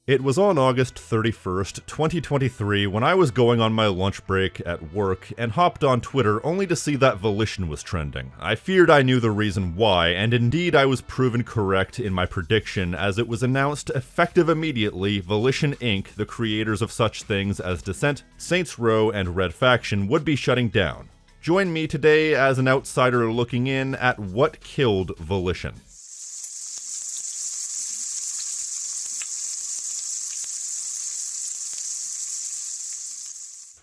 It was on August 31st, 2023 when I was going on my lunch break at work and hopped on Twitter only to see that Volition was trending. I feared I knew the reason why, and indeed I was proven correct in my prediction as it was announced effective immediately Volition Inc., the creators of such things as Descent, Saints Row, and Red Faction would be shutting down. Join me today as an outsider looking in at what killed Volition.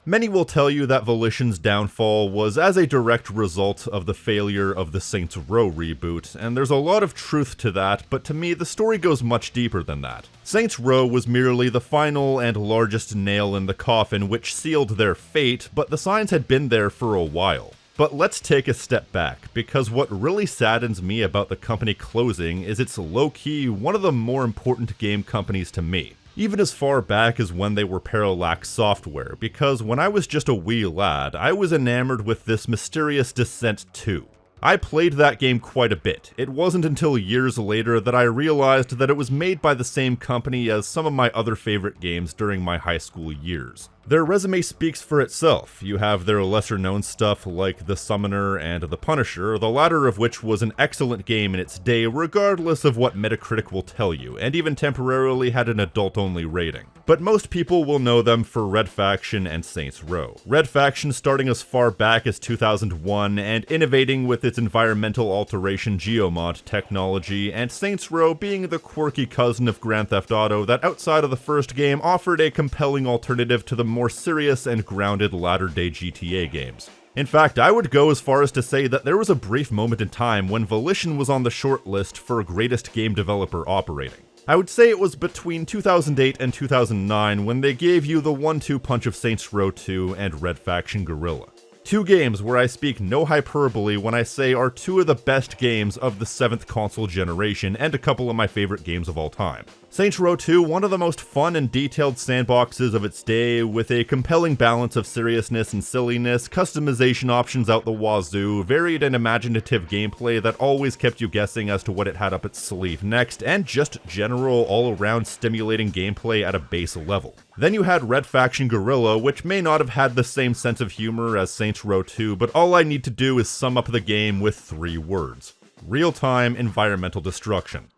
Many will tell you that Volition's downfall was as a direct result of the failure of the Saints Row reboot, and there's a lot of truth to that, but to me the story goes much deeper than that. Saints Row was merely the final and largest nail in the coffin which sealed their fate, but the signs had been there for a while. But let's take a step back, because what really saddens me about the company closing is it's low-key one of the more important game companies to me. Even as far back as when they were Parallax Software, because when I was just a wee lad, I was enamored with this mysterious Descent 2. I played that game quite a bit. It wasn't until years later that I realized that it was made by the same company as some of my other favorite games during my high school years. Their resume speaks for itself. You have their lesser-known stuff like The Summoner and The Punisher, the latter of which was an excellent game in its day regardless of what Metacritic will tell you, and even temporarily had an adult-only rating. But most people will know them for Red Faction and Saints Row. Red Faction starting as far back as 2001 and innovating with its environmental alteration geomod technology, and Saints Row being the quirky cousin of Grand Theft Auto that outside of the first game offered a compelling alternative to the more serious and grounded latter-day GTA games. In fact, I would go as far as to say that there was a brief moment in time when Volition was on the short list for greatest game developer operating. I would say it was between 2008 and 2009 when they gave you the 1-2 punch of Saints Row 2 and Red Faction Guerrilla. Two games where I speak no hyperbole when I say are two of the best games of the 7th console generation and a couple of my favorite games of all time. Saints Row 2, one of the most fun and detailed sandboxes of its day, with a compelling balance of seriousness and silliness, customization options out the wazoo, varied and imaginative gameplay that always kept you guessing as to what it had up its sleeve next, and just general all-around stimulating gameplay at a base level. Then you had Red Faction Guerrilla, which may not have had the same sense of humor as Saints Row 2, but all I need to do is sum up the game with 3 words. Real-time environmental destruction.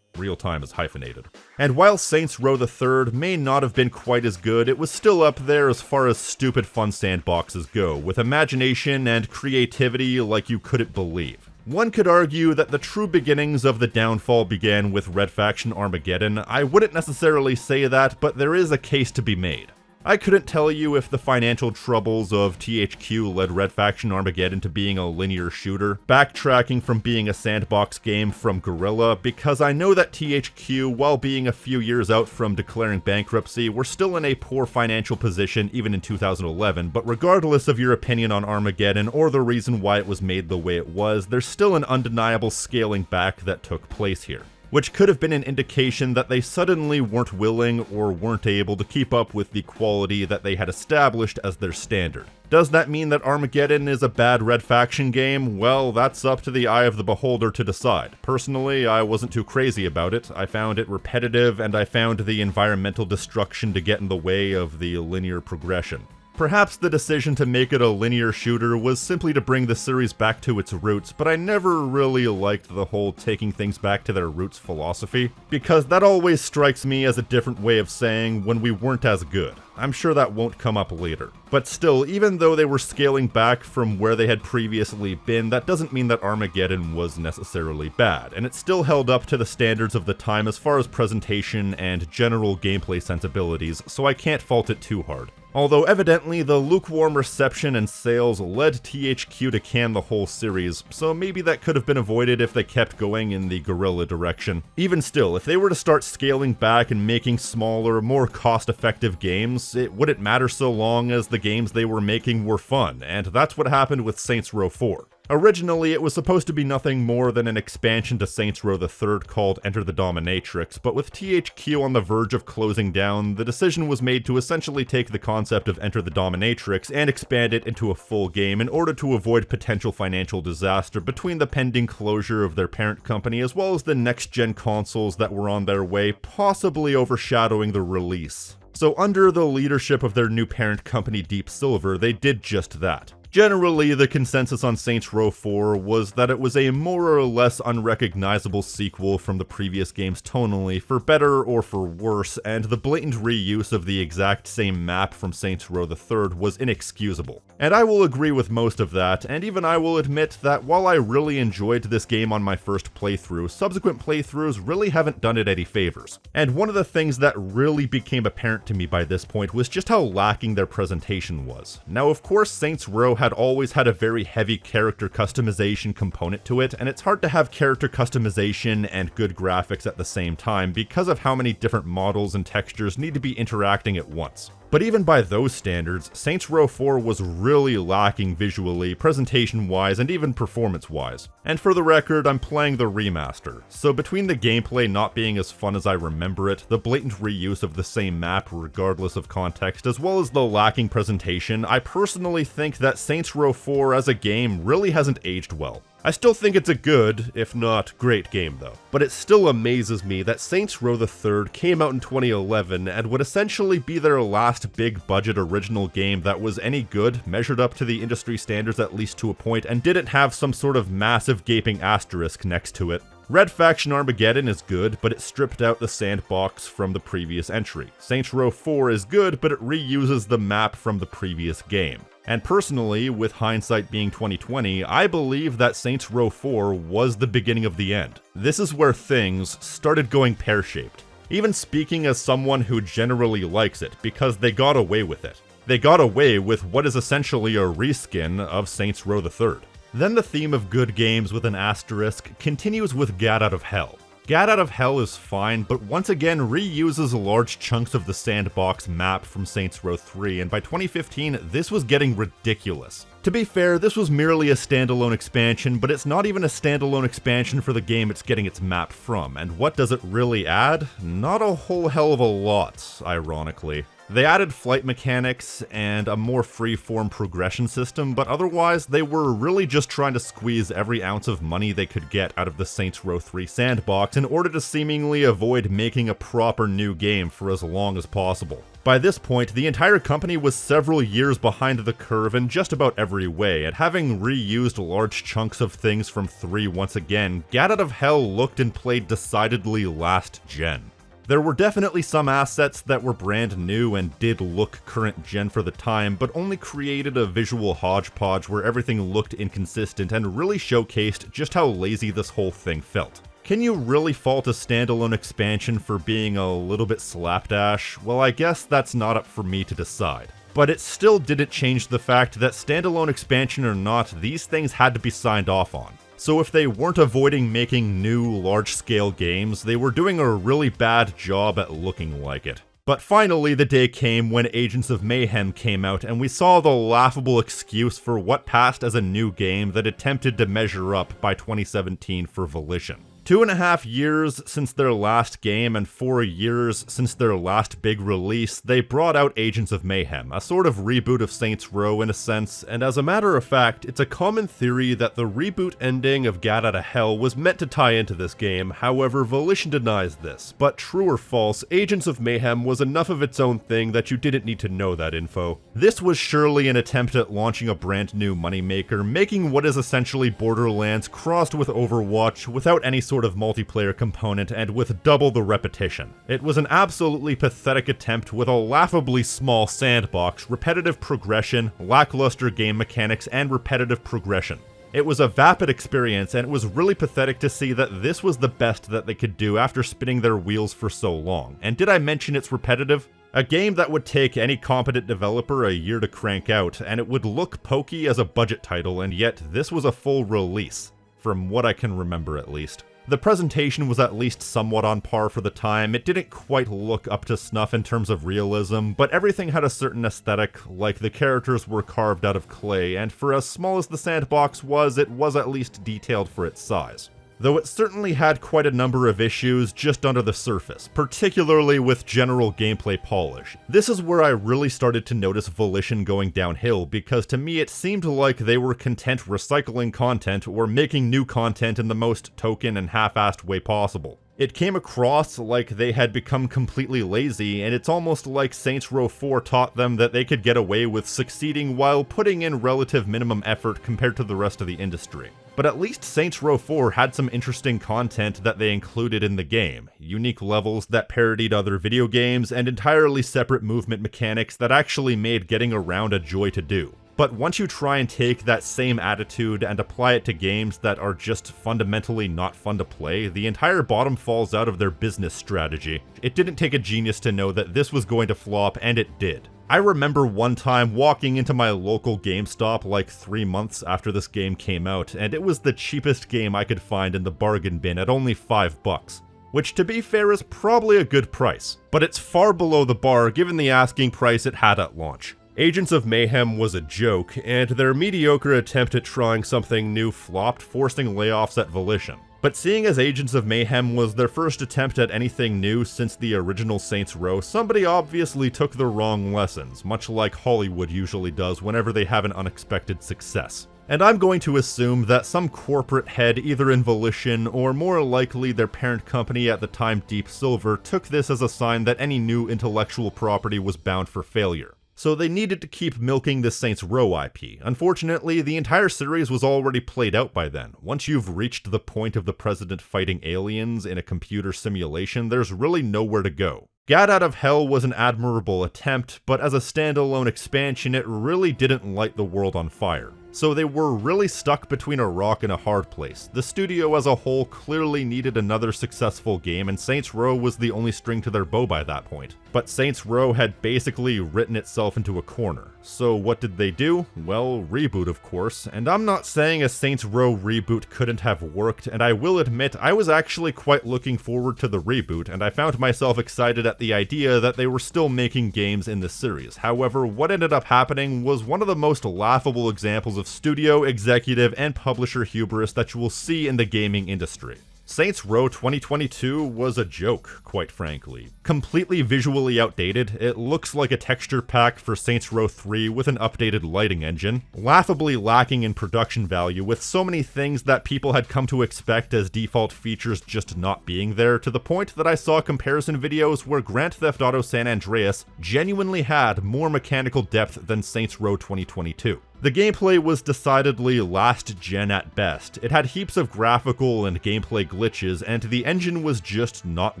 Real-time is hyphenated. And while Saints Row the Third may not have been quite as good, it was still up there as far as stupid fun sandboxes go, with imagination and creativity like you couldn't believe. One could argue that the true beginnings of the downfall began with Red Faction Armageddon. I wouldn't necessarily say that, but there is a case to be made. I couldn't tell you if the financial troubles of THQ led Red Faction Armageddon to being a linear shooter, backtracking from being a sandbox game from Guerrilla, because I know that THQ, while being a few years out from declaring bankruptcy, were still in a poor financial position even in 2011, but regardless of your opinion on Armageddon or the reason why it was made the way it was, there's still an undeniable scaling back that took place here, which could have been an indication that they suddenly weren't willing or weren't able to keep up with the quality that they had established as their standard. Does that mean that Armageddon is a bad Red Faction game? Well, that's up to the eye of the beholder to decide. Personally, I wasn't too crazy about it. I found it repetitive, and I found the environmental destruction to get in the way of the linear progression. Perhaps the decision to make it a linear shooter was simply to bring the series back to its roots, but I never really liked the whole taking things back to their roots philosophy, because that always strikes me as a different way of saying when we weren't as good. I'm sure that won't come up later. But still, even though they were scaling back from where they had previously been, that doesn't mean that Armageddon was necessarily bad, and it still held up to the standards of the time as far as presentation and general gameplay sensibilities, so I can't fault it too hard. Although evidently the lukewarm reception and sales led THQ to can the whole series, so maybe that could have been avoided if they kept going in the Guerrilla direction. Even still, if they were to start scaling back and making smaller, more cost-effective games, it wouldn't matter so long as the games they were making were fun, and that's what happened with Saints Row 4. Originally, it was supposed to be nothing more than an expansion to Saints Row III called Enter the Dominatrix, but with THQ on the verge of closing down, the decision was made to essentially take the concept of Enter the Dominatrix and expand it into a full game in order to avoid potential financial disaster between the pending closure of their parent company as well as the next-gen consoles that were on their way, possibly overshadowing the release. So under the leadership of their new parent company Deep Silver, they did just that. Generally, the consensus on Saints Row 4 was that it was a more or less unrecognizable sequel from the previous games tonally, for better or for worse, and the blatant reuse of the exact same map from Saints Row III was inexcusable. And I will agree with most of that, and even I will admit that while I really enjoyed this game on my first playthrough, subsequent playthroughs really haven't done it any favors. And one of the things that really became apparent to me by this point was just how lacking their presentation was. Now, of course, Saints Row had always had a very heavy character customization component to it, and it's hard to have character customization and good graphics at the same time because of how many different models and textures need to be interacting at once. But even by those standards, Saints Row 4 was really lacking visually, presentation-wise, and even performance-wise. And for the record, I'm playing the remaster, so between the gameplay not being as fun as I remember it, the blatant reuse of the same map regardless of context, as well as the lacking presentation, I personally think that Saints Row 4 as a game really hasn't aged well. I still think it's a good, if not great game though. But it still amazes me that Saints Row III came out in 2011 and would essentially be their last big budget original game that was any good, measured up to the industry standards at least to a point, and didn't have some sort of massive gaping asterisk next to it. Red Faction Armageddon is good, but it stripped out the sandbox from the previous entry. Saints Row 4 is good, but it reuses the map from the previous game. And personally, with hindsight being 2020, I believe that Saints Row 4 was the beginning of the end. This is where things started going pear-shaped. Even speaking as someone who generally likes it, because they got away with it. They got away with what is essentially a reskin of Saints Row III. Then the theme of good games with an asterisk continues with Gat Out of Hell. Gat Out of Hell is fine, but once again reuses large chunks of the sandbox map from Saints Row 3, and by 2015, this was getting ridiculous. To be fair, this was merely a standalone expansion, but it's not even a standalone expansion for the game it's getting its map from, and what does it really add? Not a whole hell of a lot, ironically. They added flight mechanics and a more free-form progression system, but otherwise they were really just trying to squeeze every ounce of money they could get out of the Saints Row 3 sandbox in order to seemingly avoid making a proper new game for as long as possible. By this point, the entire company was several years behind the curve in just about every way, and having reused large chunks of things from 3 once again, Gat Out of Hell looked and played decidedly last gen. There were definitely some assets that were brand new and did look current gen for the time, but only created a visual hodgepodge where everything looked inconsistent and really showcased just how lazy this whole thing felt. Can you really fault a standalone expansion for being a little bit slapdash? Well, I guess that's not up for me to decide. But it still didn't change the fact that standalone expansion or not, these things had to be signed off on. So if they weren't avoiding making new, large-scale games, they were doing a really bad job at looking like it. But finally, the day came when Agents of Mayhem came out, and we saw the laughable excuse for what passed as a new game that attempted to measure up by 2017 for Volition. 2.5 years since their last game and 4 years since their last big release, they brought out Agents of Mayhem, a sort of reboot of Saints Row in a sense, and as a matter of fact, it's a common theory that the reboot ending of Gat Outta Hell was meant to tie into this game. However, Volition denies this, but true or false, Agents of Mayhem was enough of its own thing that you didn't need to know that info. This was surely an attempt at launching a brand new moneymaker, making what is essentially Borderlands crossed with Overwatch without any sort of multiplayer component and with double the repetition. It was an absolutely pathetic attempt with a laughably small sandbox, repetitive progression, lackluster game mechanics, and repetitive progression. It was a vapid experience, and it was really pathetic to see that this was the best that they could do after spinning their wheels for so long. And did I mention it's repetitive? A game that would take any competent developer a year to crank out, and it would look pokey as a budget title, and yet this was a full release, from what I can remember at least. The presentation was at least somewhat on par for the time. It didn't quite look up to snuff in terms of realism, but everything had a certain aesthetic, like the characters were carved out of clay, and for as small as the sandbox was, it was at least detailed for its size. Though it certainly had quite a number of issues just under the surface, particularly with general gameplay polish. This is where I really started to notice Volition going downhill, because to me it seemed like they were content recycling content or making new content in the most token and half-assed way possible. It came across like they had become completely lazy, and it's almost like Saints Row 4 taught them that they could get away with succeeding while putting in relative minimum effort compared to the rest of the industry. But at least Saints Row 4 had some interesting content that they included in the game, unique levels that parodied other video games, and entirely separate movement mechanics that actually made getting around a joy to do. But once you try and take that same attitude and apply it to games that are just fundamentally not fun to play, the entire bottom falls out of their business strategy. It didn't take a genius to know that this was going to flop, and it did. I remember one time walking into my local GameStop like 3 months after this game came out, and it was the cheapest game I could find in the bargain bin at only $5. Which, to be fair, is probably a good price, but it's far below the bar given the asking price it had at launch. Agents of Mayhem was a joke, and their mediocre attempt at trying something new flopped, forcing layoffs at Volition. But seeing as Agents of Mayhem was their first attempt at anything new since the original Saints Row, somebody obviously took the wrong lessons, much like Hollywood usually does whenever they have an unexpected success. And I'm going to assume that some corporate head either in Volition or more likely their parent company at the time Deep Silver took this as a sign that any new intellectual property was bound for failure. So they needed to keep milking the Saints Row IP. Unfortunately, the entire series was already played out by then. Once you've reached the point of the president fighting aliens in a computer simulation, there's really nowhere to go. Gat Out of Hell was an admirable attempt, but as a standalone expansion, it really didn't light the world on fire. So they were really stuck between a rock and a hard place. The studio as a whole clearly needed another successful game, and Saints Row was the only string to their bow by that point. But Saints Row had basically written itself into a corner. So what did they do? Well, reboot of course, and I'm not saying a Saints Row reboot couldn't have worked, and I will admit I was actually quite looking forward to the reboot, and I found myself excited at the idea that they were still making games in the series. However, what ended up happening was one of the most laughable examples of studio, executive, and publisher hubris that you will see in the gaming industry. Saints Row 2022 was a joke, quite frankly. Completely visually outdated, it looks like a texture pack for Saints Row 3 with an updated lighting engine, laughably lacking in production value with so many things that people had come to expect as default features just not being there, to the point that I saw comparison videos where Grand Theft Auto San Andreas genuinely had more mechanical depth than Saints Row 2022. The gameplay was decidedly last gen at best. It had heaps of graphical and gameplay glitches, and the engine was just not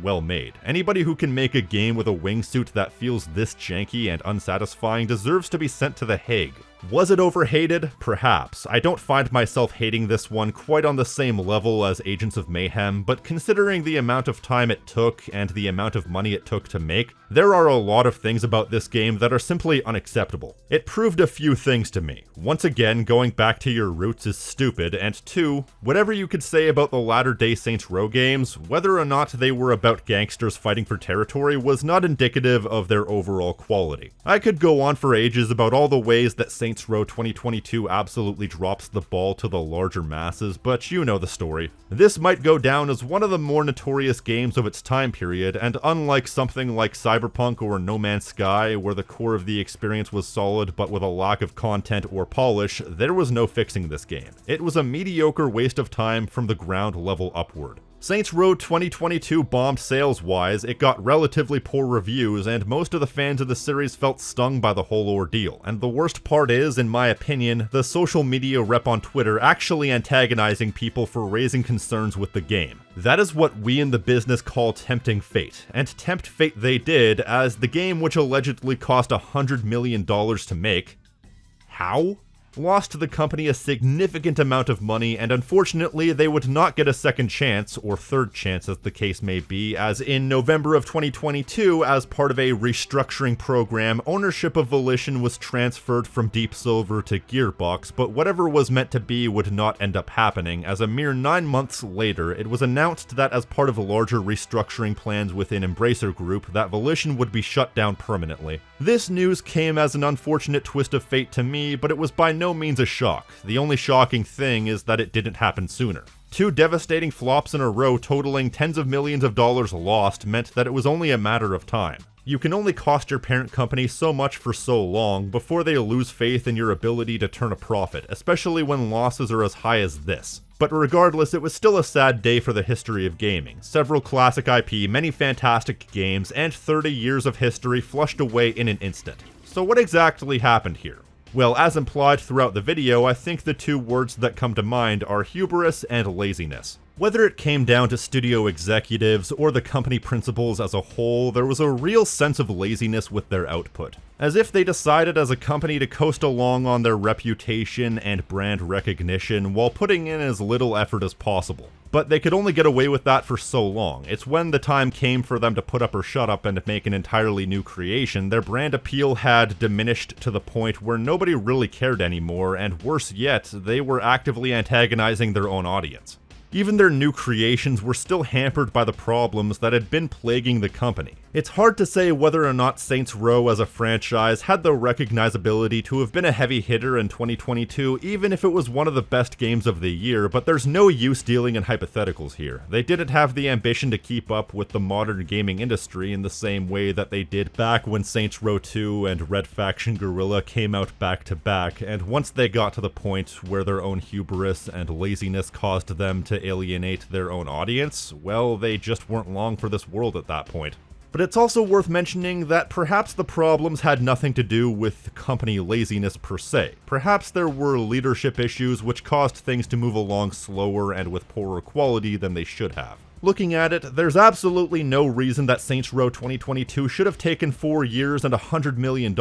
well made. Anybody who can make a game with a wingsuit that feels this janky and unsatisfying deserves to be sent to The Hague. Was it overhated? Perhaps. I don't find myself hating this one quite on the same level as Agents of Mayhem, but considering the amount of time it took and the amount of money it took to make, there are a lot of things about this game that are simply unacceptable. It proved a few things to me. Once again, going back to your roots is stupid, and 2, whatever you could say about the latter-day Saints Row games, whether or not they were about gangsters fighting for territory was not indicative of their overall quality. I could go on for ages about all the ways that Saints Row 2022 absolutely drops the ball to the larger masses, but you know the story. This might go down as one of the more notorious games of its time period, and unlike something like Cyberpunk or No Man's Sky, where the core of the experience was solid but with a lack of content or polish, there was no fixing this game. It was a mediocre waste of time from the ground level upward. Saints Row 2022 bombed sales-wise, it got relatively poor reviews, and most of the fans of the series felt stung by the whole ordeal. And the worst part is, in my opinion, the social media rep on Twitter actually antagonizing people for raising concerns with the game. That is what we in the business call tempting fate, and tempt fate they did, as the game, which allegedly cost $100 million to make. How? lost the company a significant amount of money, and unfortunately they would not get a second chance, or third chance as the case may be, as in November of 2022, as part of a restructuring program, ownership of Volition was transferred from Deep Silver to Gearbox, but whatever was meant to be would not end up happening, as a mere 9 months later, it was announced that as part of larger restructuring plans within Embracer Group, that Volition would be shut down permanently. This news came as an unfortunate twist of fate to me, but it was by no means a shock. The only shocking thing is that it didn't happen sooner. 2 devastating flops in a row totaling tens of millions of dollars lost meant that it was only a matter of time. You can only cost your parent company so much for so long before they lose faith in your ability to turn a profit, especially when losses are as high as this. But regardless, it was still a sad day for the history of gaming. Several classic IP, many fantastic games, and 30 years of history flushed away in an instant. So what exactly happened here? Well, as implied throughout the video, I think the 2 words that come to mind are hubris and laziness. Whether it came down to studio executives or the company principals as a whole, there was a real sense of laziness with their output. As if they decided as a company to coast along on their reputation and brand recognition while putting in as little effort as possible. But they could only get away with that for so long. It's when the time came for them to put up or shut up and make an entirely new creation, their brand appeal had diminished to the point where nobody really cared anymore, and worse yet, they were actively antagonizing their own audience. Even their new creations were still hampered by the problems that had been plaguing the company. It's hard to say whether or not Saints Row as a franchise had the recognizability to have been a heavy hitter in 2022, even if it was one of the best games of the year, but there's no use dealing in hypotheticals here. They didn't have the ambition to keep up with the modern gaming industry in the same way that they did back when Saints Row 2 and Red Faction Guerrilla came out back to back, and once they got to the point where their own hubris and laziness caused them to alienate their own audience, well, they just weren't long for this world at that point. But it's also worth mentioning that perhaps the problems had nothing to do with company laziness per se. Perhaps there were leadership issues which caused things to move along slower and with poorer quality than they should have. Looking at it, there's absolutely no reason that Saints Row 2022 should have taken 4 years and $100 million,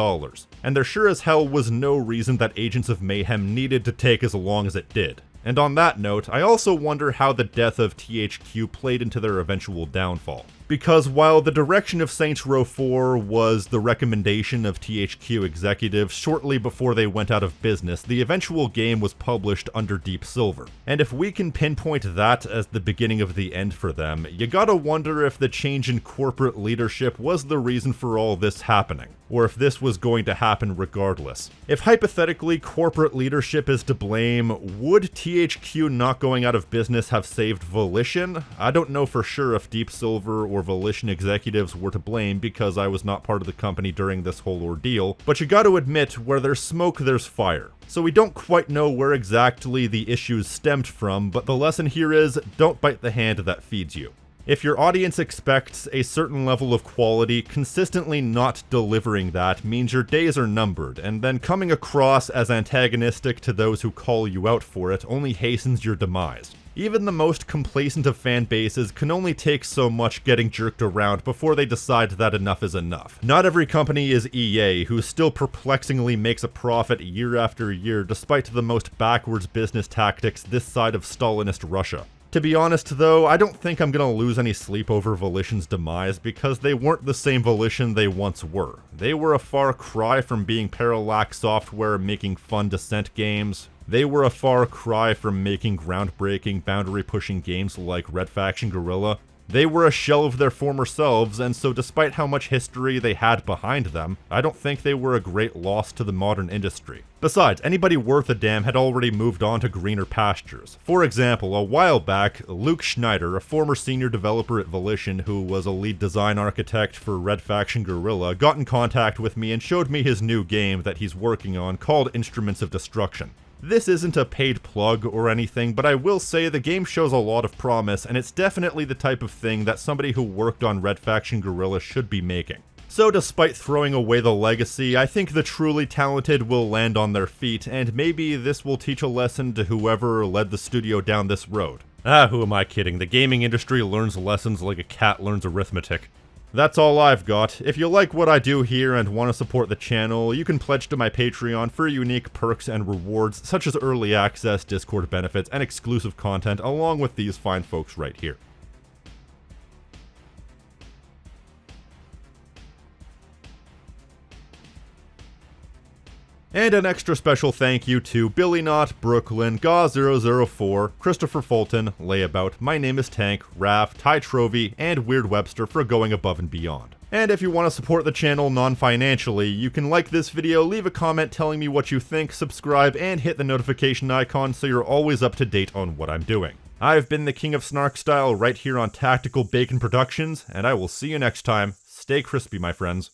and there sure as hell was no reason that Agents of Mayhem needed to take as long as it did. And on that note, I also wonder how the death of THQ played into their eventual downfall. Because while the direction of Saints Row 4 was the recommendation of THQ executives shortly before they went out of business, the eventual game was published under Deep Silver. And if we can pinpoint that as the beginning of the end for them, you gotta wonder if the change in corporate leadership was the reason for all this happening, or if this was going to happen regardless. If hypothetically corporate leadership is to blame, would THQ not going out of business have saved Volition? I don't know for sure if Deep Silver or Volition executives were to blame because I was not part of the company during this whole ordeal, but you gotta admit, where there's smoke, there's fire. So we don't quite know where exactly the issues stemmed from, but the lesson here is, don't bite the hand that feeds you. If your audience expects a certain level of quality, consistently not delivering that means your days are numbered, and then coming across as antagonistic to those who call you out for it only hastens your demise. Even the most complacent of fan bases can only take so much getting jerked around before they decide that enough is enough. Not every company is EA, who still perplexingly makes a profit year after year despite the most backwards business tactics this side of Stalinist Russia. To be honest though, I don't think I'm gonna lose any sleep over Volition's demise because they weren't the same Volition they once were. They were a far cry from being Parallax Software making fun Descent games. They were a far cry from making groundbreaking, boundary-pushing games like Red Faction Guerrilla. They were a shell of their former selves, and so despite how much history they had behind them, I don't think they were a great loss to the modern industry. Besides, anybody worth a damn had already moved on to greener pastures. For example, a while back, Luke Schneider, a former senior developer at Volition who was a lead design architect for Red Faction Guerrilla, got in contact with me and showed me his new game that he's working on called Instruments of Destruction. This isn't a paid plug or anything, but I will say the game shows a lot of promise, and it's definitely the type of thing that somebody who worked on Red Faction Guerrilla should be making. So despite throwing away the legacy, I think the truly talented will land on their feet, and maybe this will teach a lesson to whoever led the studio down this road. Who am I kidding? The gaming industry learns lessons like a cat learns arithmetic. That's all I've got. If you like what I do here and want to support the channel, you can pledge to my Patreon for unique perks and rewards such as early access, Discord benefits, and exclusive content along with these fine folks right here. And an extra special thank you to Billy Knott, Brooklyn, Gaw004, Kristopher Fulton, Leyabout, MyNameIsTank, Raaf, TyTrovy, and WeirdWebbster for going above and beyond. And if you want to support the channel non-financially, you can like this video, leave a comment telling me what you think, subscribe, and hit the notification icon so you're always up to date on what I'm doing. I've been the King of Snark Style right here on Tactical Bacon Productions, and I will see you next time. Stay crispy, my friends.